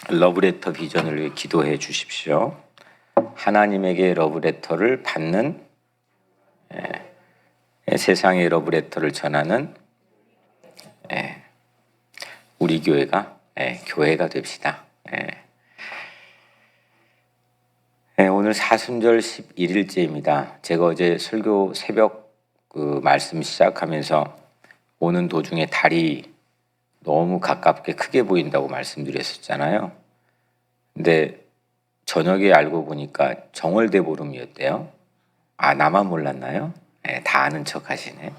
러브레터 비전을 위해 기도해 주십시오. 하나님에게 러브레터를 받는 세상의 러브레터를 전하는 우리 교회가 교회가 됩시다. 오늘 사순절 11일째입니다. 제가 어제 설교 새벽 말씀 시작하면서 오는 도중에 달이 너무 가깝게 크게 보인다고 말씀드렸었잖아요. 근데 저녁에 알고 보니까 정월대 보름이었대요. 아, 나만 몰랐나요? 다 아는 척 하시네.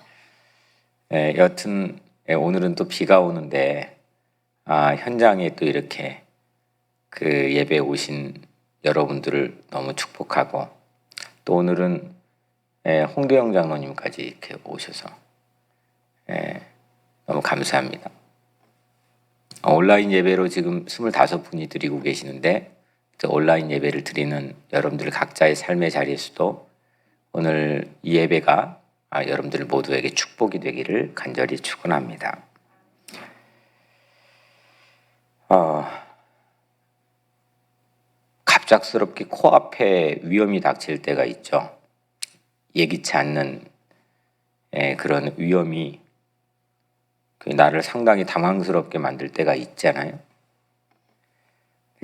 여튼 오늘은 또 비가 오는데 현장에 또 이렇게 그 예배 오신 여러분들을 너무 축복하고, 또 오늘은 홍대영 장로님까지 이렇게 오셔서 너무 감사합니다. 온라인 예배로 지금 25분이 드리고 계시는데, 온라인 예배를 드리는 여러분들 각자의 삶의 자리에서도 오늘 이 예배가 여러분들 모두에게 축복이 되기를 간절히 축원합니다. 갑작스럽게 코앞에 위험이 닥칠 때가 있죠. 예기치 않는 그런 위험이 나를 상당히 당황스럽게 만들 때가 있잖아요.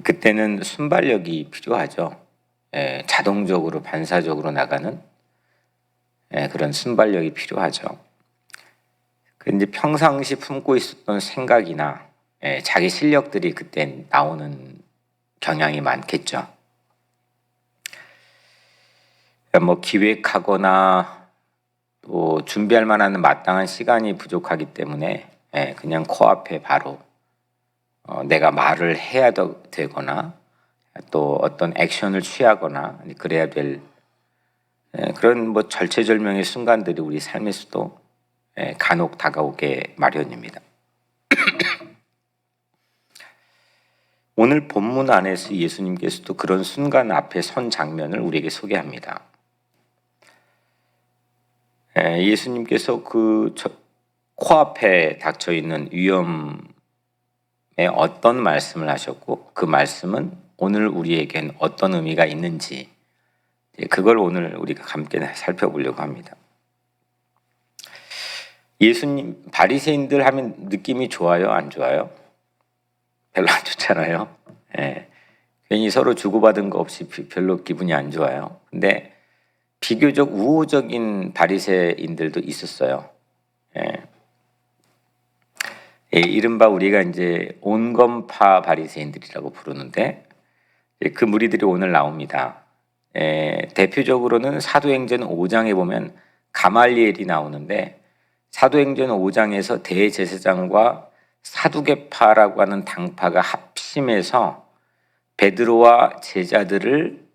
그때는 순발력이 필요하죠. 자동적으로 반사적으로 나가는 그런 순발력이 필요하죠. 근데 평상시 품고 있었던 생각이나 자기 실력들이 그때 나오는 경향이 많겠죠. 뭐 기획하거나 또 준비할 만한 마땅한 시간이 부족하기 때문에 그냥 코앞에 바로 내가 말을 해야 되거나 또 어떤 액션을 취하거나 그래야 될 그런 뭐 절체절명의 순간들이 우리 삶에서도 간혹 다가오게 마련입니다. 오늘 본문 안에서 예수님께서도 그런 순간 앞에 선 장면을 우리에게 소개합니다. 예수님께서 그 코앞에 닥쳐 있는 위험에 어떤 말씀을 하셨고, 그 말씀은 오늘 우리에겐 어떤 의미가 있는지, 그걸 오늘 우리가 함께 살펴보려고 합니다. 예수님, 바리새인들 하면 느낌이 좋아요, 안 좋아요? 별로 안 좋잖아요. 괜히 서로 주고받은 거 없이 별로 기분이 안 좋아요. 근데 비교적 우호적인 바리새인들도 있었어요. 이른바 우리가 이제 온건파 바리새인들이라고 부르는데, 그 무리들이 오늘 나옵니다. 대표적으로는 사도행전 5장에 보면 가말리엘이 나오는데, 사도행전 5장에서 대제사장과 사두개파라고 하는 당파가 합심해서 베드로와 제자들을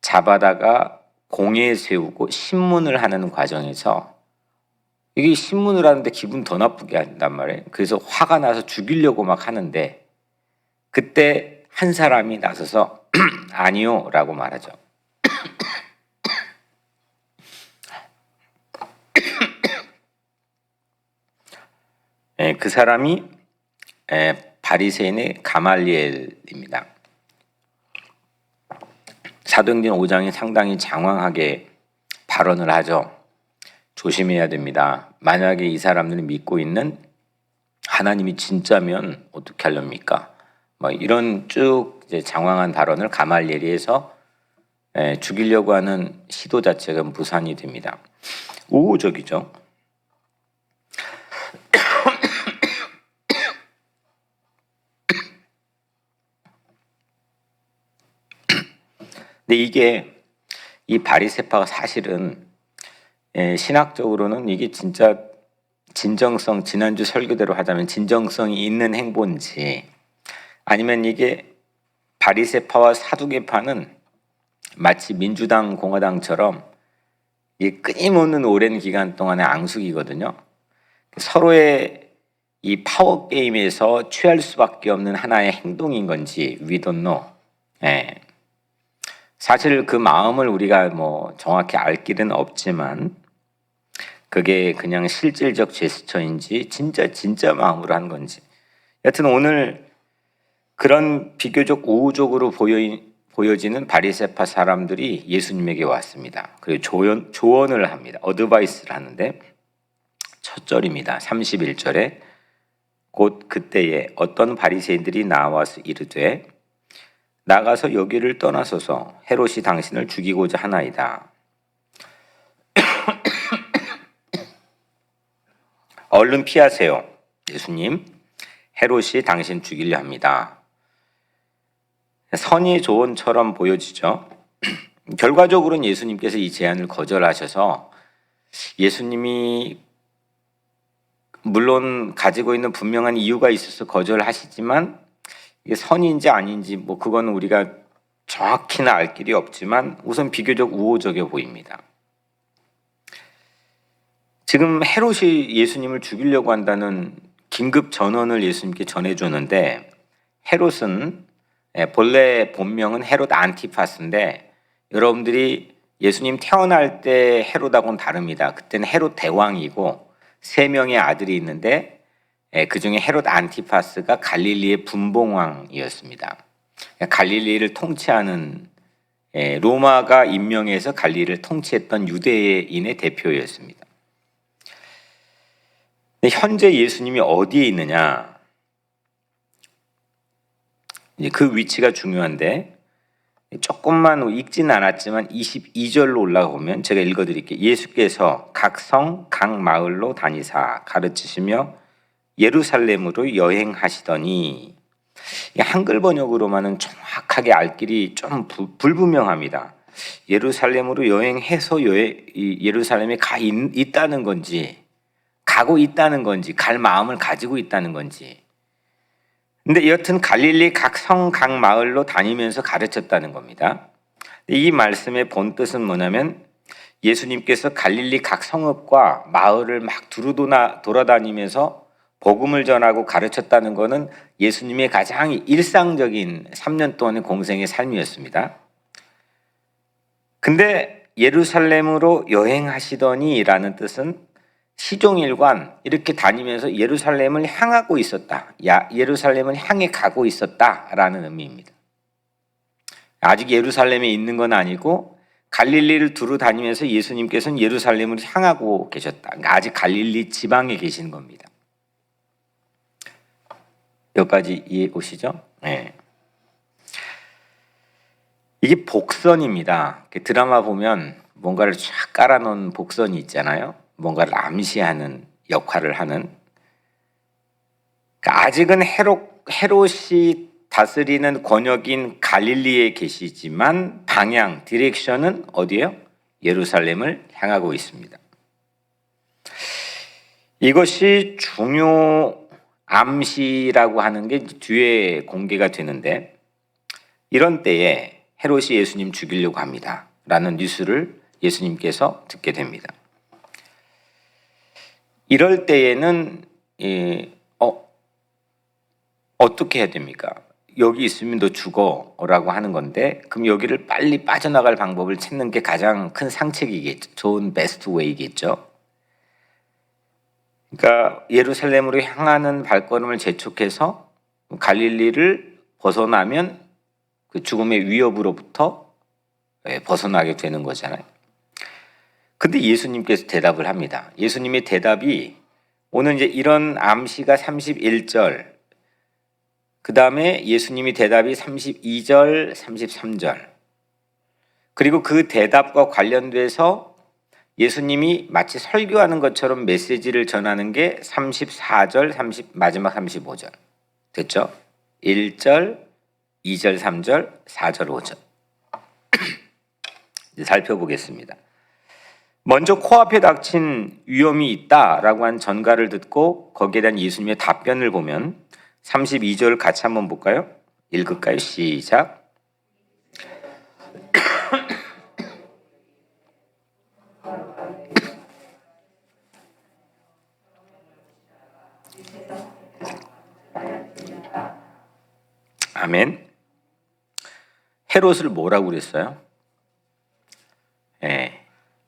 잡아다가 공회에 세우고 신문을 하는 과정에서, 이게 신문을 하는데 기분 더 나쁘게 한단 말이에요. 그래서 화가 나서 죽이려고 막 하는데, 그때 한 사람이 나서서 아니요 라고 말하죠. 그 사람이 바리새인의 가말리엘입니다. 사도행전 5장에 상당히 장황하게 발언을 하죠. 조심해야 됩니다. 만약에 이 사람들이 믿고 있는 하나님이 진짜면 어떻게 하렵니까? 뭐 이런 쭉 이제 장황한 발언을 가말리엘이 해서 죽이려고 하는 시도 자체가 무산이 됩니다. 우호적이죠. 근데 이게 이 바리새파가 사실은 신학적으로는 이게 진짜 진정성, 지난주 설교대로 하자면 진정성이 있는 행보인지, 아니면 이게 바리새파와 사두개파는 마치 민주당, 공화당처럼 이 끊임없는 오랜 기간 동안의 앙숙이거든요. 서로의 이 파워 게임에서 취할 수밖에 없는 하나의 행동인 건지 we don't know. 사실 그 마음을 우리가 뭐 정확히 알 길은 없지만, 그게 그냥 실질적 제스처인지 진짜 마음으로 한 건지, 여튼 오늘 그런 비교적 우호적으로 보여지는 바리새파 사람들이 예수님에게 왔습니다. 그리고 조언을 합니다. 어드바이스를 하는데 첫 절입니다. 31절에 곧 그때에 어떤 바리새인들이 나와서 이르되 나가서 여기를 떠나소서 헤롯이 당신을 죽이고자 하나이다. 얼른 피하세요. 예수님, 헤롯이 당신 죽이려 합니다. 선의 조언처럼 보여지죠. 결과적으로는 예수님께서 이 제안을 거절하셔서 예수님이 물론 가지고 있는 분명한 이유가 있어서 거절하시지만 이게 선인지 아닌지 뭐 그거는 우리가 정확히는 알 길이 없지만 우선 비교적 우호적이어 보입니다. 지금 헤롯이 예수님을 죽이려고 한다는 긴급 전언을 예수님께 전해주는데 헤롯은 본래 본명은 헤롯 안티파스인데 여러분들이 예수님 태어날 때 헤롯하고는 다릅니다. 그때는 헤롯 대왕이고 3명의 아들이 있는데 그중에 헤롯 안티파스가 갈릴리의 분봉왕이었습니다. 갈릴리를 통치하는 로마가 임명해서 갈릴리를 통치했던 유대인의 대표였습니다. 현재 예수님이 어디에 있느냐? 그 위치가 중요한데 조금만 읽지는 않았지만 22절로 올라가 보면 제가 읽어드릴게요. 예수께서 각 성, 각 마을로 다니사 가르치시며 예루살렘으로 여행하시더니 한글 번역으로만은 정확하게 알 길이 좀 불분명합니다. 예루살렘으로 여행해서 예루살렘에 있다는 건지 가고 있다는 건지 갈 마음을 가지고 있다는 건지 근데 여튼 갈릴리 각 성, 각 마을로 다니면서 가르쳤다는 겁니다. 이 말씀의 본 뜻은 뭐냐면 예수님께서 갈릴리 각 성읍과 마을을 막 돌아다니면서 복음을 전하고 가르쳤다는 것은 예수님의 가장 일상적인 3년 동안의 공생의 삶이었습니다. 근데 예루살렘으로 여행하시더니 라는 뜻은 시종일관 이렇게 다니면서 예루살렘을 향하고 있었다. 예루살렘을 향해 가고 있었다라는 의미입니다. 아직 예루살렘에 있는 건 아니고 갈릴리를 두루 다니면서 예수님께서는 예루살렘을 향하고 계셨다. 그러니까 아직 갈릴리 지방에 계신 겁니다. 여기까지 이해 오시죠? 네. 이게 복선입니다. 드라마 보면 뭔가를 쫙 깔아놓은 복선이 있잖아요. 뭔가를 암시하는 역할을 하는. 그러니까 아직은 헤롯이 다스리는 권역인 갈릴리에 계시지만 방향, 디렉션은 어디예요? 예루살렘을 향하고 있습니다. 이것이 중요 암시라고 하는 게 뒤에 공개가 되는데 이런 때에 헤롯이 예수님 죽이려고 합니다. 라는 뉴스를 예수님께서 듣게 됩니다. 이럴 때에는 어떻게 해야 됩니까? 여기 있으면 너 죽어 라고 하는 건데 그럼 여기를 빨리 빠져나갈 방법을 찾는 게 가장 큰 상책이겠죠. 좋은 베스트 웨이겠죠. 그러니까 예루살렘으로 향하는 발걸음을 재촉해서 갈릴리를 벗어나면 그 죽음의 위협으로부터 벗어나게 되는 거잖아요. 근데 예수님께서 대답을 합니다. 예수님의 대답이 오늘 이제 이런 암시가 31절, 그 다음에 예수님이 대답이 32절, 33절, 그리고 그 대답과 관련돼서 예수님이 마치 설교하는 것처럼 메시지를 전하는 게 34절, 마지막 35절. 됐죠? 1절, 2절, 3절, 4절, 5절. 이제 살펴보겠습니다. 먼저 코앞에 닥친 위험이 있다라고 한 전가를 듣고 거기에 대한 예수님의 답변을 보면 32절 같이 한번 볼까요? 읽을까요? 시작. 아멘. 헤롯을 뭐라고 그랬어요?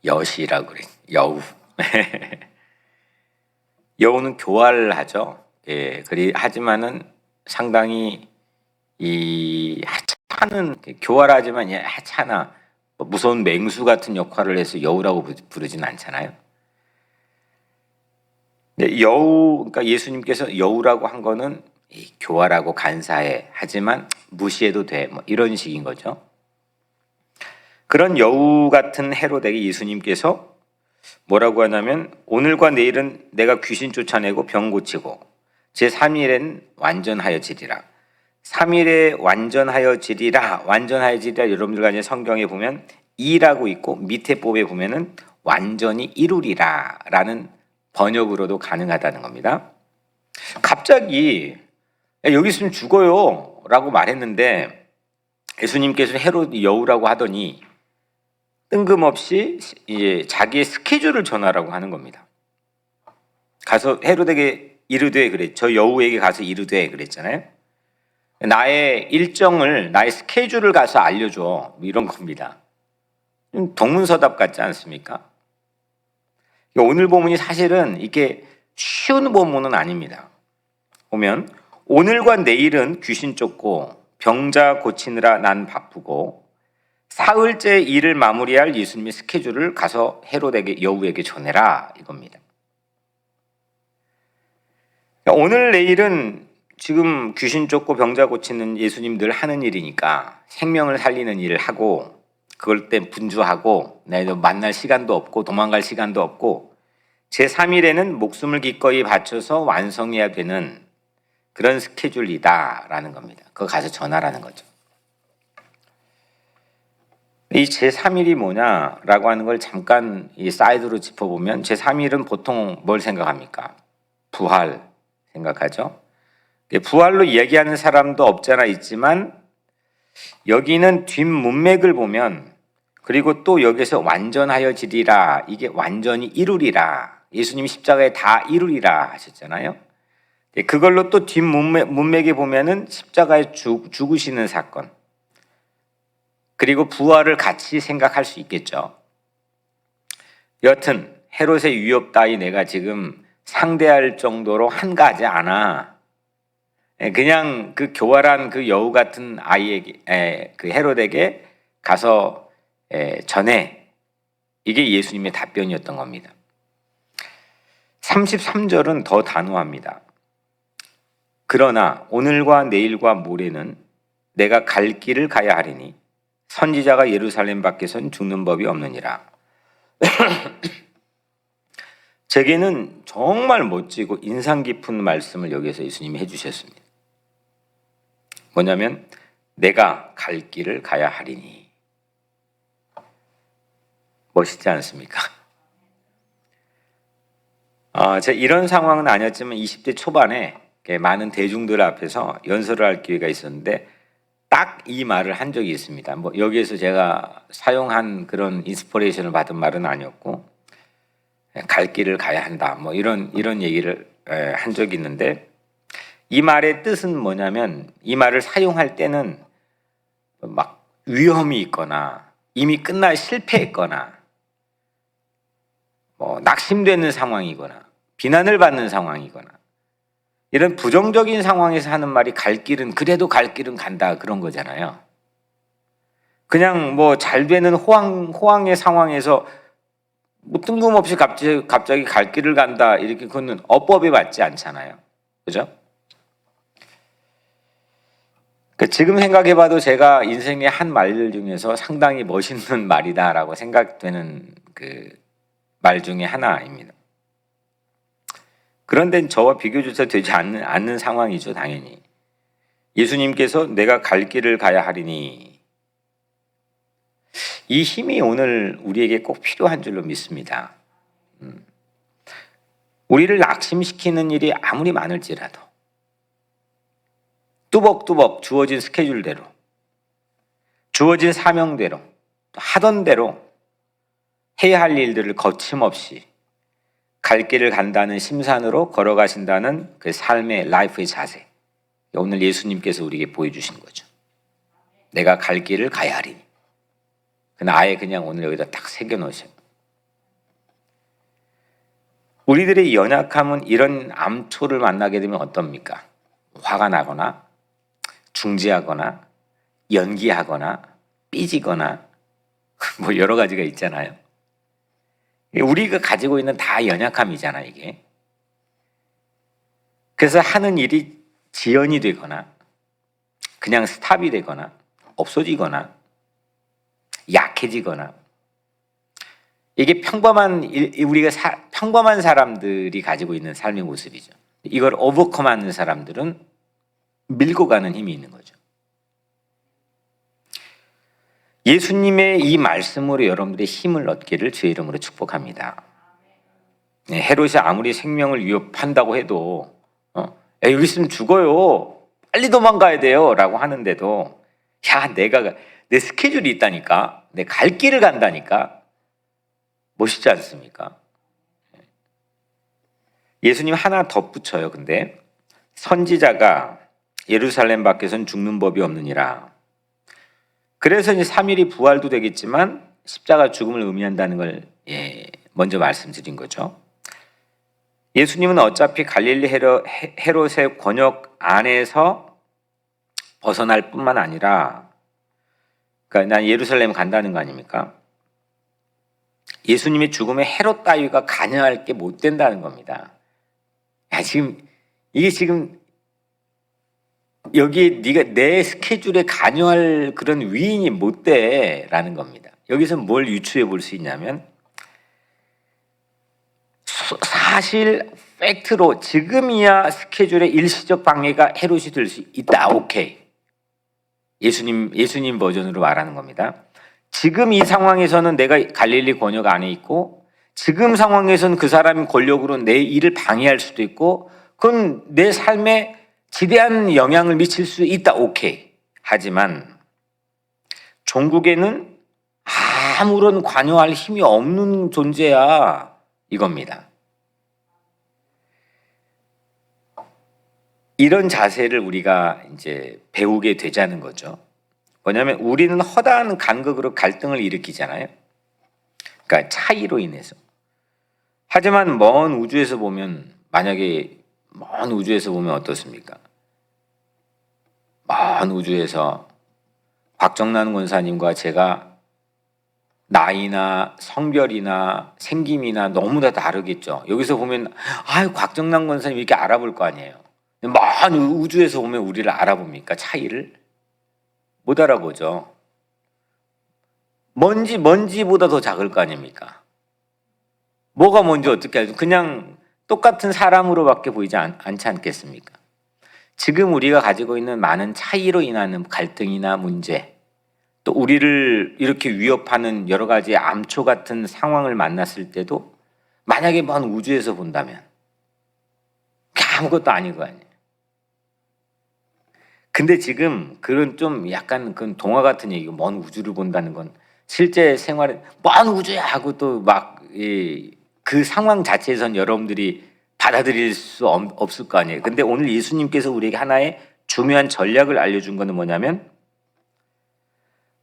여시라고 그래. 여우. 여우는 교활하죠. 하지만은 상당히 이 하찮은 교활하지만 하찮아 무서운 맹수 같은 역할을 해서 여우라고 부르진 않잖아요. 근데 여우, 그러니까 예수님께서 여우라고 한 거는 교활하고 간사해 하지만 무시해도 돼 뭐 이런 식인 거죠. 그런 여우 같은 헤로데에게 예수님께서 뭐라고 하냐면 오늘과 내일은 내가 귀신 쫓아내고 병 고치고 제3일엔 완전하여지리라. 3일에 완전하여지리라. 완전하여지리라. 여러분들과 이제 성경에 보면 이라고 있고 밑에 법에 보면은 완전히 이루리라 라는 번역으로도 가능하다는 겁니다. 갑자기 여기 있으면 죽어요 라고 말했는데 예수님께서 헤롯 여우라고 하더니 뜬금없이 이제 자기의 스케줄을 전하라고 하는 겁니다. 가서 헤롯에게 이르되 그래. 저 여우에게 가서 이르되 그랬잖아요. 나의 일정을 나의 스케줄을 가서 알려줘 이런 겁니다. 동문서답 같지 않습니까? 오늘 본문이 사실은 이게 쉬운 본문은 아닙니다. 보면 오늘과 내일은 귀신 쫓고 병자 고치느라 난 바쁘고 사흘째 일을 마무리할 예수님의 스케줄을 가서 헤롯에게 여우에게 전해라 이겁니다. 오늘 내일은 지금 귀신 쫓고 병자 고치는 예수님들 하는 일이니까 생명을 살리는 일을 하고 그걸 때 분주하고 내가 만날 시간도 없고 도망갈 시간도 없고 제3일에는 목숨을 기꺼이 바쳐서 완성해야 되는 그런 스케줄이다라는 겁니다. 그거 가서 전하라는 거죠. 이 제3일이 뭐냐라고 하는 걸 잠깐 이 사이드로 짚어보면 제3일은 보통 뭘 생각합니까? 부활 생각하죠. 부활로 얘기하는 사람도 없잖아 있지만 여기는 뒷문맥을 보면 그리고 또 여기서 완전하여지리라 이게 완전히 이루리라 예수님이 십자가에 다 이루리라 하셨잖아요. 그걸로 또 뒷문맥에 보면은 십자가에 죽으시는 사건 그리고 부활을 같이 생각할 수 있겠죠. 여튼 헤롯의 위협 따위 내가 지금 상대할 정도로 한가하지 않아. 그냥 그 교활한 그 여우 같은 아이에게 그 헤롯에게 가서 전해. 이게 예수님의 답변이었던 겁니다. 33절은 더 단호합니다. 그러나 오늘과 내일과 모레는 내가 갈 길을 가야 하리니 선지자가 예루살렘 밖에선 죽는 법이 없느니라. 제게는 정말 멋지고 인상 깊은 말씀을 여기서 예수님이 해주셨습니다. 뭐냐면 내가 갈 길을 가야 하리니. 멋있지 않습니까? 제가 이런 상황은 아니었지만 20대 초반에 많은 대중들 앞에서 연설을 할 기회가 있었는데 딱 이 말을 한 적이 있습니다. 뭐 여기에서 제가 사용한 그런 인스피레이션을 받은 말은 아니었고 갈 길을 가야 한다. 뭐 이런 얘기를 한 적이 있는데 이 말의 뜻은 뭐냐면 이 말을 사용할 때는 막 위험이 있거나 이미 끝나 실패했거나 뭐 낙심되는 상황이거나 비난을 받는 상황이거나 이런 부정적인 상황에서 하는 말이 갈 길은 그래도 갈 길은 간다 그런 거잖아요. 그냥 뭐 잘 되는 호황의 상황에서 뭐 뜬금없이 갑자기 갈 길을 간다 이렇게 그거는 어법에 맞지 않잖아요. 그죠? 지금 생각해봐도 제가 인생의 한 말들 중에서 상당히 멋있는 말이다라고 생각되는 그 말 중에 하나입니다. 그런데 저와 비교조차 되지 않는 상황이죠, 당연히. 예수님께서 내가 갈 길을 가야 하리니 이 힘이 오늘 우리에게 꼭 필요한 줄로 믿습니다. 우리를 낙심시키는 일이 아무리 많을지라도 뚜벅뚜벅 주어진 스케줄대로 주어진 사명대로 하던 대로 해야 할 일들을 거침없이 갈 길을 간다는 심산으로 걸어가신다는 그 삶의 라이프의 자세 오늘 예수님께서 우리에게 보여주신 거죠. 내가 갈 길을 가야 하리니 아예 그냥 오늘 여기다 딱 새겨놓으셔요. 우리들의 연약함은 이런 암초를 만나게 되면 어떻습니까? 화가 나거나 중지하거나 연기하거나 삐지거나 뭐 여러 가지가 있잖아요. 우리가 가지고 있는 다 연약함이잖아, 이게. 그래서 하는 일이 지연이 되거나 그냥 스탑이 되거나 없어지거나 약해지거나, 이게 평범한 사람들이 가지고 있는 삶의 모습이죠. 이걸 오버컴하는 사람들은 밀고 가는 힘이 있는 거죠. 예수님의 이 말씀으로 여러분들의 힘을 얻기를 주의 이름으로 축복합니다. 헤롯이 아무리 생명을 위협한다고 해도 여기 있으면 죽어요, 빨리 도망가야 돼요 라고 하는데도, 야, 내 스케줄이 있다니까, 내 갈 길을 간다니까, 멋있지 않습니까? 예수님 하나 덧붙여요. 근데 선지자가 예루살렘 밖에선 죽는 법이 없느니라. 그래서 이제 3일이 부활도 되겠지만 십자가 죽음을 의미한다는 걸 먼저 말씀드린 거죠. 예수님은 어차피 갈릴리 헤롯의 권역 안에서 벗어날 뿐만 아니라, 그러니까 난 예루살렘 간다는 거 아닙니까? 예수님의 죽음에 헤롯 따위가 관여할 게 못 된다는 겁니다. 야, 이게 지금 여기에 네가 내 스케줄에 관여할 그런 위인이 못 돼라는 겁니다. 여기서 뭘 유추해 볼 수 있냐면, 사실 팩트로 지금이야 스케줄에 일시적 방해가 헤롯이 될 수 있다. 오케이. 예수님 버전으로 말하는 겁니다. 지금 이 상황에서는 내가 갈릴리 권역 안에 있고, 지금 상황에서는 그 사람이 권력으로 내 일을 방해할 수도 있고, 그건 내 삶에 지대한 영향을 미칠 수 있다. 오케이. 하지만 종국에는 아무런 관여할 힘이 없는 존재야, 이겁니다. 이런 자세를 우리가 이제 배우게 되자는 거죠. 뭐냐면 우리는 허다한 간극으로 갈등을 일으키잖아요. 그러니까 차이로 인해서. 하지만 먼 우주에서 보면, 만약에 먼 우주에서 보면 어떻습니까? 먼 우주에서 곽정란 권사님과 제가 나이나 성별이나 생김이나 너무 다 다르겠죠. 여기서 보면 곽정란 권사님 이렇게 알아볼 거 아니에요. 먼 우주에서 보면 우리를 알아봅니까? 차이를? 못 알아보죠. 먼지보다 더 작을 거 아닙니까? 뭐가 뭔지 어떻게 알죠? 그냥 똑같은 사람으로밖에 보이지 않지 않겠습니까? 지금 우리가 가지고 있는 많은 차이로 인하는 갈등이나 문제, 또 우리를 이렇게 위협하는 여러 가지 암초 같은 상황을 만났을 때도, 만약에 먼 우주에서 본다면 아무것도 아닌 거 아니에요. 근데 지금 그런 좀 약간 그런 동화 같은 얘기고, 먼 우주를 본다는 건 실제 생활에 먼 우주야 하고 또 막 그 상황 자체에선 여러분들이 받아들일 수 없을 거 아니에요. 근데 오늘 예수님께서 우리에게 하나의 중요한 전략을 알려준 거는 뭐냐면,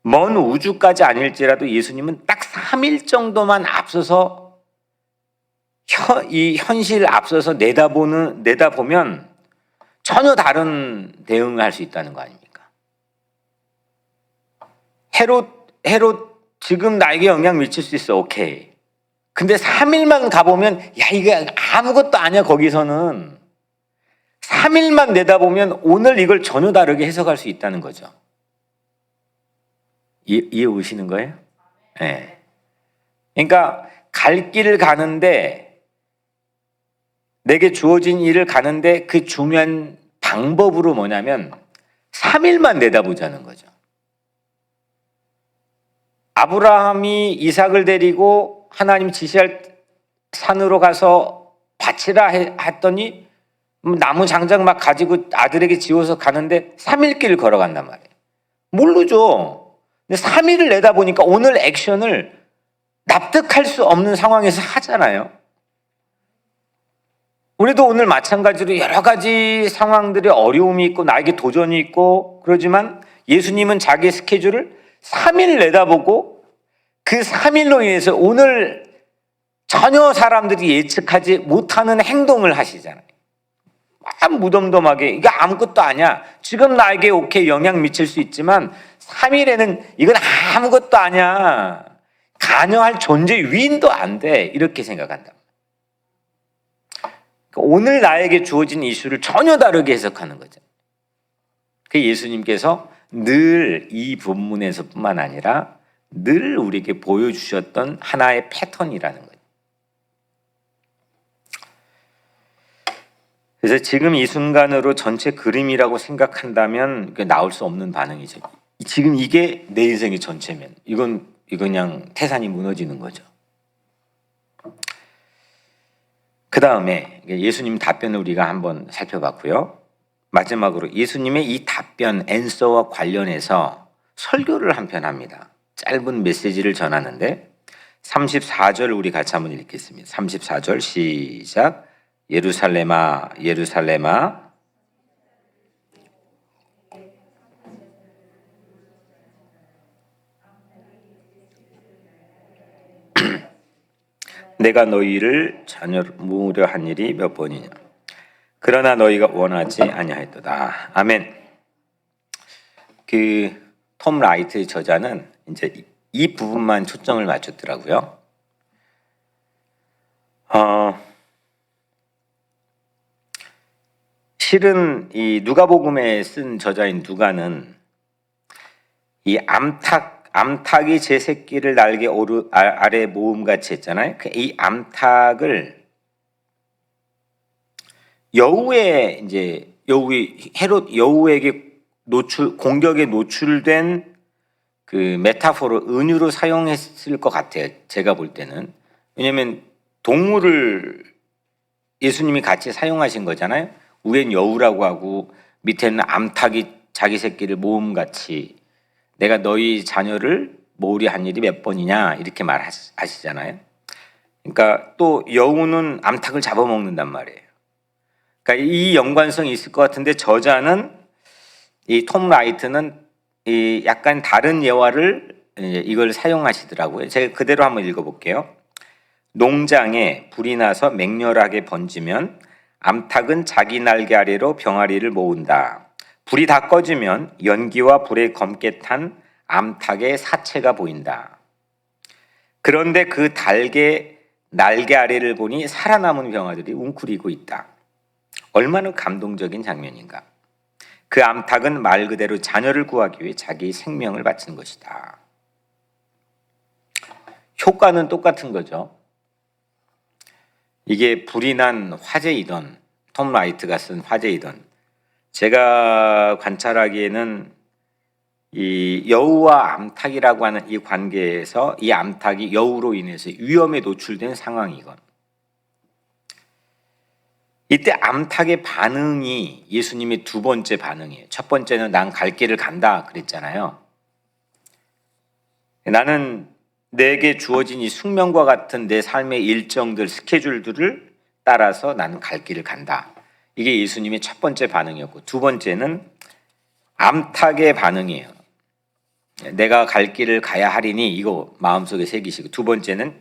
먼 우주까지 아닐지라도 예수님은 딱 3일 정도만 앞서서 이 현실 앞서서 내다보면 전혀 다른 대응을 할 수 있다는 거 아닙니까? 헤롯 지금 나에게 영향 미칠 수 있어. 오케이. 근데 3일만 가보면, 야, 이게 아무것도 아니야. 거기서는 3일만 내다보면 오늘 이걸 전혀 다르게 해석할 수 있다는 거죠. 이해 오시는 거예요? 네. 그러니까 갈 길을 가는데, 내게 주어진 일을 가는데 그 중요한 방법으로 뭐냐면 3일만 내다보자는 거죠. 아브라함이 이삭을 데리고 하나님 지시할 산으로 가서 바치라 했더니 나무 장작 막 가지고 아들에게 지워서 가는데 3일 길 걸어간단 말이에요. 모르죠. 근데 3일을 내다보니까 오늘 액션을 납득할 수 없는 상황에서 하잖아요. 우리도 오늘 마찬가지로 여러 가지 상황들이 어려움이 있고 나에게 도전이 있고 그러지만, 예수님은 자기 스케줄을 3일 내다보고 그 3일로 인해서 오늘 전혀 사람들이 예측하지 못하는 행동을 하시잖아요. 막 무덤덤하게 이거 아무것도 아니야. 지금 나에게 오케이 영향 미칠 수 있지만 3일에는 이건 아무것도 아니야. 관여할 존재 위인도 안 돼. 이렇게 생각한다. 오늘 나에게 주어진 이슈를 전혀 다르게 해석하는 거죠. 그 예수님께서 늘 이 본문에서뿐만 아니라 늘 우리에게 보여주셨던 하나의 패턴이라는 거예요. 그래서 지금 이 순간으로 전체 그림이라고 생각한다면 나올 수 없는 반응이죠. 지금 이게 내 인생의 전체면 이건 그냥 태산이 무너지는 거죠. 그 다음에 예수님 답변을 우리가 한번 살펴봤고요. 마지막으로 예수님의 이 답변 앤서와 관련해서 설교를 한편 합니다. 짧은 메시지를 전하는데 34절 우리 같이 한번 읽겠습니다. 34절 시작. 예루살렘아 예루살렘아 내가 너희를 잔여무려 한 일이 몇 번이냐. 그러나 너희가 원하지 아니하였도다. 아멘. 톰 라이트의 저자는 이제 이 부분만 초점을 맞췄더라고요. 실은 이 누가복음에 쓴 저자인 누가는 이 암탉이 제 새끼를 날개 아래 모음같이 했잖아요. 이 암탉을 헤롯 여우에게 공격에 노출된 그 메타포로 은유로 사용했을 것 같아요. 제가 볼 때는. 왜냐하면 동물을 예수님이 같이 사용하신 거잖아요. 위엔 여우라고 하고 밑에는 암탉이 자기 새끼를 모음같이 내가 너희 자녀를 모으려 한 일이 몇 번이냐 이렇게 말하시잖아요. 그러니까 또 여우는 암탉을 잡아먹는단 말이에요. 그러니까 이 연관성이 있을 것 같은데 저자는 이 톰 라이트는 이 약간 다른 예화를 이걸 사용하시더라고요. 제가 그대로 한번 읽어볼게요. 농장에 불이 나서 맹렬하게 번지면 암탉은 자기 날개 아래로 병아리를 모은다. 불이 다 꺼지면 연기와 불에 검게 탄 암탉의 사체가 보인다. 그런데 그 날개 아래를 보니 살아남은 병아들이 웅크리고 있다. 얼마나 감동적인 장면인가. 그 암탉은 말 그대로 자녀를 구하기 위해 자기 생명을 바치는 것이다. 효과는 똑같은 거죠. 이게 불이 난 화재이던 톰 라이트가 쓴 화재이던 제가 관찰하기에는 이 여우와 암탉이라고 하는 이 관계에서 이 암탉이 여우로 인해서 위험에 노출된 상황이건 이때 암탉의 반응이 예수님의 두 번째 반응이에요. 첫 번째는 난 갈 길을 간다 그랬잖아요. 나는 내게 주어진 이 숙명과 같은 내 삶의 일정들, 스케줄들을 따라서 나는 갈 길을 간다. 이게 예수님의 첫 번째 반응이었고 두 번째는 암탉의 반응이에요. 내가 갈 길을 가야 하리니 이거 마음속에 새기시고 두 번째는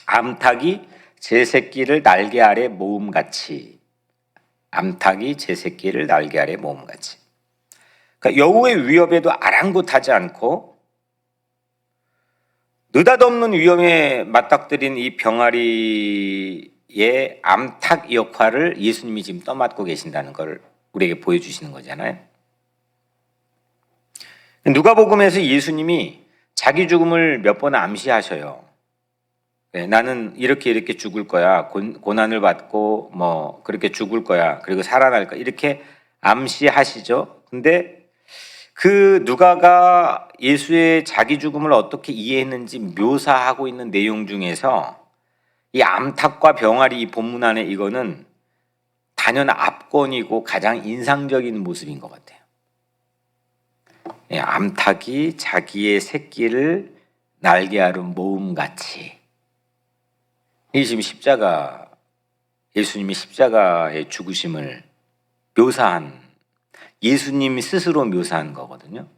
암탉이 제 새끼를 날개 아래 모음같이 암탉이 제 새끼를 날개 아래 모음같이 그러니까 여우의 위협에도 아랑곳하지 않고 느닷없는 위험에 맞닥뜨린 이 병아리의 암탉 역할을 예수님이 지금 떠맡고 계신다는 걸 우리에게 보여주시는 거잖아요. 누가복음에서 예수님이 자기 죽음을 몇 번 암시하셔요. 나는 이렇게 죽을 거야. 고난을 받고 뭐 그렇게 죽을 거야. 그리고 살아날 거야. 이렇게 암시하시죠. 근데 그 누가가 예수의 자기 죽음을 어떻게 이해했는지 묘사하고 있는 내용 중에서 이 암탉과 병아리 이 본문 안에 이거는 단연 압권이고 가장 인상적인 모습인 것 같아요. 암탉이 자기의 새끼를 날개 아래 모음같이 이게 지금 예수님이 십자가의 죽으심을 묘사한 예수님이 스스로 묘사한 거거든요.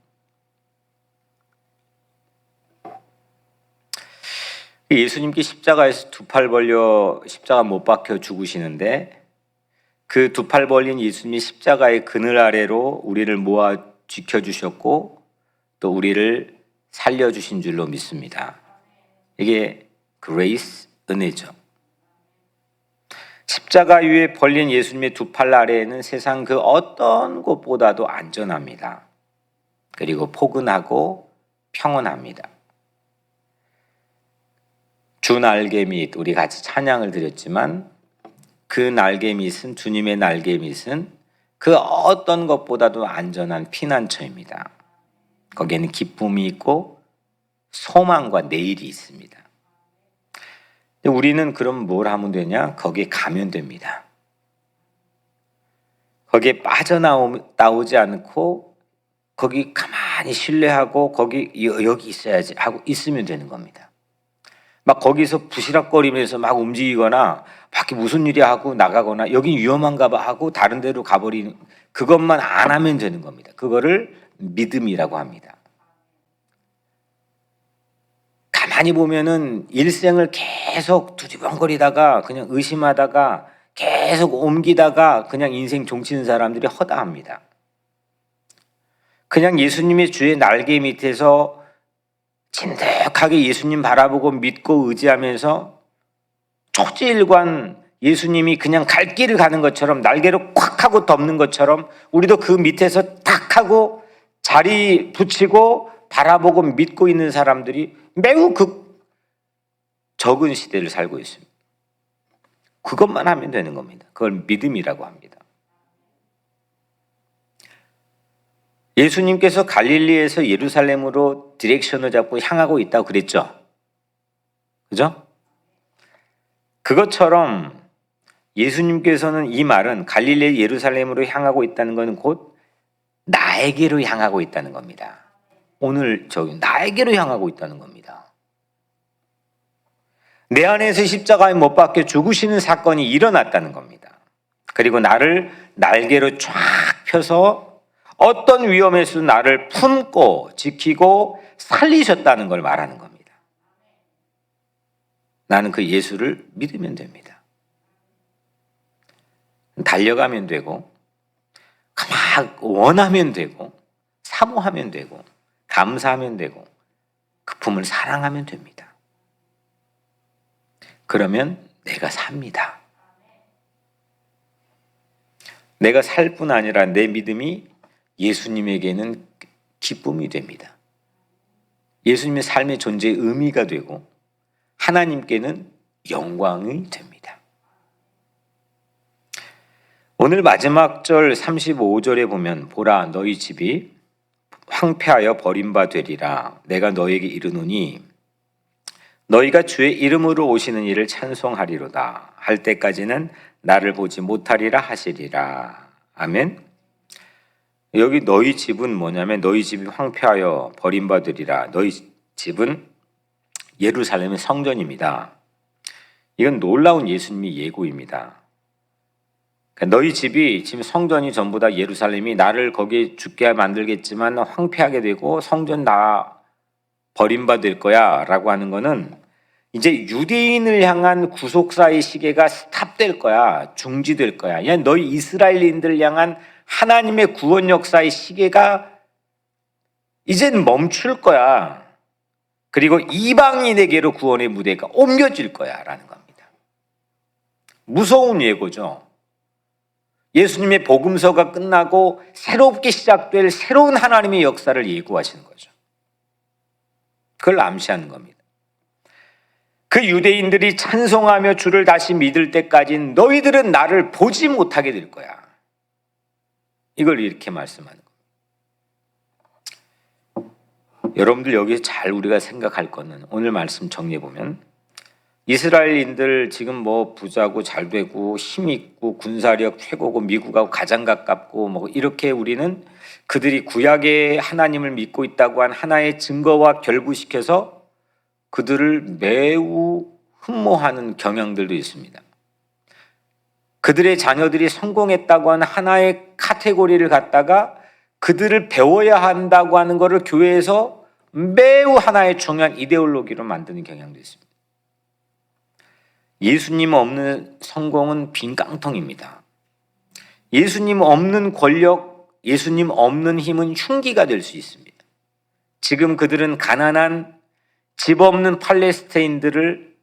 예수님께 십자가에서 두 팔 벌려 십자가 못 박혀 죽으시는데 그 두 팔 벌린 예수님이 십자가의 그늘 아래로 우리를 모아 지켜주셨고 또 우리를 살려주신 줄로 믿습니다. 이게 그레이스, 은혜죠. 십자가 위에 벌린 예수님의 두 팔 아래에는 세상 그 어떤 곳보다도 안전합니다. 그리고 포근하고 평온합니다. 주 날개밑, 우리 같이 찬양을 드렸지만 그 날개밑은, 주님의 날개밑은 그 어떤 것보다도 안전한 피난처입니다. 거기에는 기쁨이 있고 소망과 내일이 있습니다. 우리는 그럼 뭘 하면 되냐? 거기에 가면 됩니다. 거기에 빠져나오지 않고 거기 가만히 신뢰하고 여기 있어야지 하고 있으면 되는 겁니다. 막 거기서 부시락거리면서 막 움직이거나 밖에 무슨 일이 하고 나가거나 여긴 위험한가 봐 하고 다른 데로 가버리는 그것만 안 하면 되는 겁니다. 그거를 믿음이라고 합니다. 가만히 보면은 일생을 계속 두리번거리다가 그냥 의심하다가 계속 옮기다가 그냥 인생 종치는 사람들이 허다합니다. 그냥 예수님의 주의 날개 밑에서 진득하게 예수님 바라보고 믿고 의지하면서 초지일관 예수님이 그냥 갈 길을 가는 것처럼 날개로 콱 하고 덮는 것처럼 우리도 그 밑에서 탁 하고 자리 붙이고 바라보고 믿고 있는 사람들이 매우 적은 시대를 살고 있습니다. 그것만 하면 되는 겁니다. 그걸 믿음이라고 합니다. 예수님께서 갈릴리에서 예루살렘으로 디렉션을 잡고 향하고 있다고 그랬죠. 그죠? 그것처럼 예수님께서는 이 말은 갈릴리 예루살렘으로 향하고 있다는 것은 곧 나에게로 향하고 있다는 겁니다. 오늘 나에게로 향하고 있다는 겁니다. 내 안에서 십자가에 못 박혀 죽으시는 사건이 일어났다는 겁니다. 그리고 나를 날개로 쫙 펴서 어떤 위험에서도 나를 품고 지키고 살리셨다는 걸 말하는 겁니다. 나는 그 예수를 믿으면 됩니다. 달려가면 되고 막 원하면 되고 사모하면 되고 감사하면 되고 그 품을 사랑하면 됩니다. 그러면 내가 삽니다. 내가 살 뿐 아니라 내 믿음이 예수님에게는 기쁨이 됩니다. 예수님의 삶의 존재의 의미가 되고 하나님께는 영광이 됩니다. 오늘 마지막 절 35절에 보면 보라 너희 집이 황폐하여 버림바 되리라 내가 너에게 이르노니 너희가 주의 이름으로 오시는 이를 찬송하리로다 할 때까지는 나를 보지 못하리라 하시리라. 아멘. 여기 너희 집은 뭐냐면 너희 집이 황폐하여 버림바 되리라. 너희 집은 예루살렘의 성전입니다. 이건 놀라운 예수님의 예고입니다. 그러니까 너희 집이 지금 성전이 전부 다 예루살렘이 나를 거기에 죽게 만들겠지만 황폐하게 되고 성전 다 버림받을 거야 라고 하는 거는 이제 유대인을 향한 구속사의 시계가 스탑될 거야, 중지될 거야. 야, 너희 이스라엘인들 향한 하나님의 구원 역사의 시계가 이젠 멈출 거야. 그리고 이방인에게로 구원의 무대가 옮겨질 거야 라는 겁니다. 무서운 예고죠. 예수님의 복음서가 끝나고 새롭게 시작될 새로운 하나님의 역사를 예고하시는 거죠. 그걸 암시하는 겁니다. 그 유대인들이 찬송하며 주를 다시 믿을 때까지 너희들은 나를 보지 못하게 될 거야. 이걸 이렇게 말씀하는 겁니다. 여러분들 여기서 잘 우리가 생각할 거는 오늘 말씀 정리해보면 이스라엘인들 지금 뭐 부자고 잘 되고 힘 있고 군사력 최고고 미국하고 가장 가깝고 뭐 이렇게 우리는 그들이 구약의 하나님을 믿고 있다고 한 하나의 증거와 결부시켜서 그들을 매우 흠모하는 경향들도 있습니다. 그들의 자녀들이 성공했다고 하는 하나의 카테고리를 갖다가 그들을 배워야 한다고 하는 것을 교회에서 매우 하나의 중요한 이데올로기로 만드는 경향도 있습니다. 예수님 없는 성공은 빈 깡통입니다. 예수님 없는 권력, 예수님 없는 힘은 흉기가 될 수 있습니다. 지금 그들은 가난한 집 없는 팔레스타인들을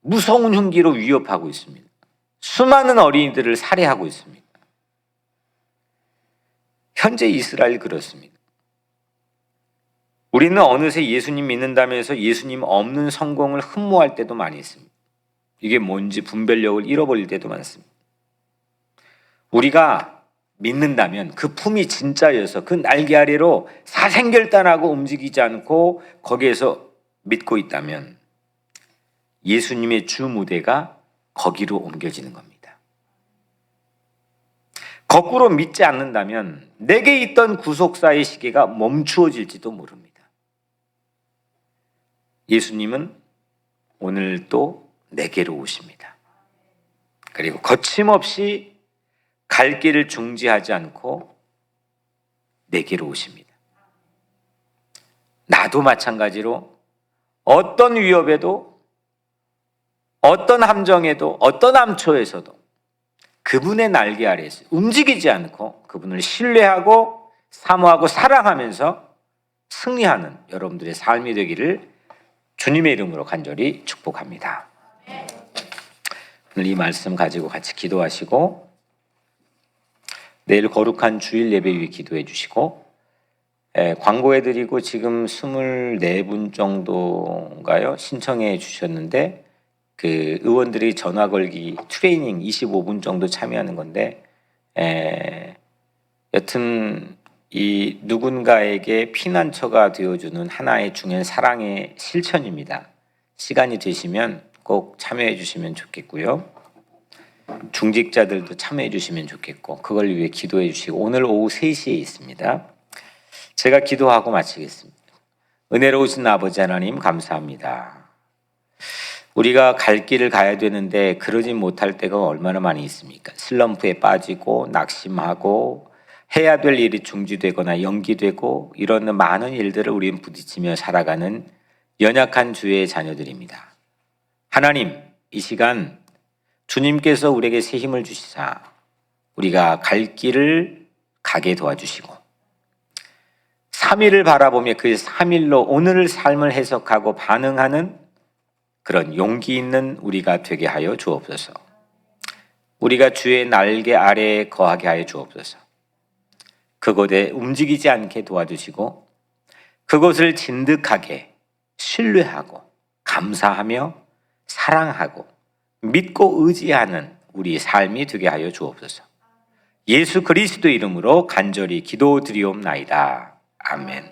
무서운 흉기로 위협하고 있습니다. 수많은 어린이들을 살해하고 있습니다. 현재 이스라엘 그렇습니다. 우리는 어느새 예수님 믿는다면서 예수님 없는 성공을 흠모할 때도 많이 있습니다. 이게 뭔지 분별력을 잃어버릴 때도 많습니다. 우리가 믿는다면 그 품이 진짜여서 그 날개 아래로 사생결단하고 움직이지 않고 거기에서 믿고 있다면 예수님의 주 무대가 거기로 옮겨지는 겁니다. 거꾸로 믿지 않는다면 내게 있던 구속사의 시계가 멈추어질지도 모릅니다. 예수님은 오늘 또 내게로 오십니다. 그리고 거침없이 갈 길을 중지하지 않고 내게로 오십니다. 나도 마찬가지로 어떤 위협에도 어떤 함정에도 어떤 암초에서도 그분의 날개 아래에서 움직이지 않고 그분을 신뢰하고 사모하고 사랑하면서 승리하는 여러분들의 삶이 되기를 주님의 이름으로 간절히 축복합니다. 오늘 이 말씀 가지고 같이 기도하시고 내일 거룩한 주일 예배 위해 기도해 주시고 광고해드리고 지금 24분 정도인가요? 신청해 주셨는데 그 의원들이 전화 걸기 트레이닝 25분 정도 참여하는 건데 여튼 이 누군가에게 피난처가 되어주는 하나의 중요한 사랑의 실천입니다. 시간이 되시면 꼭 참여해 주시면 좋겠고요. 중직자들도 참여해 주시면 좋겠고 그걸 위해 기도해 주시고 오늘 오후 3시에 있습니다. 제가 기도하고 마치겠습니다. 은혜로우신 아버지 하나님 감사합니다. 우리가 갈 길을 가야 되는데 그러지 못할 때가 얼마나 많이 있습니까? 슬럼프에 빠지고 낙심하고 해야 될 일이 중지되거나 연기되고 이런 많은 일들을 우리는 부딪히며 살아가는 연약한 주의 자녀들입니다. 하나님, 이 시간 주님께서 우리에게 새 힘을 주시사 우리가 갈 길을 가게 도와주시고 3일을 바라보며 그 3일로 오늘의 삶을 해석하고 반응하는 그런 용기 있는 우리가 되게 하여 주옵소서. 우리가 주의 날개 아래에 거하게 하여 주옵소서. 그곳에 움직이지 않게 도와주시고 그곳을 진득하게 신뢰하고 감사하며 사랑하고 믿고 의지하는 우리 삶이 되게 하여 주옵소서. 예수 그리스도 이름으로 간절히 기도드리옵나이다. 아멘.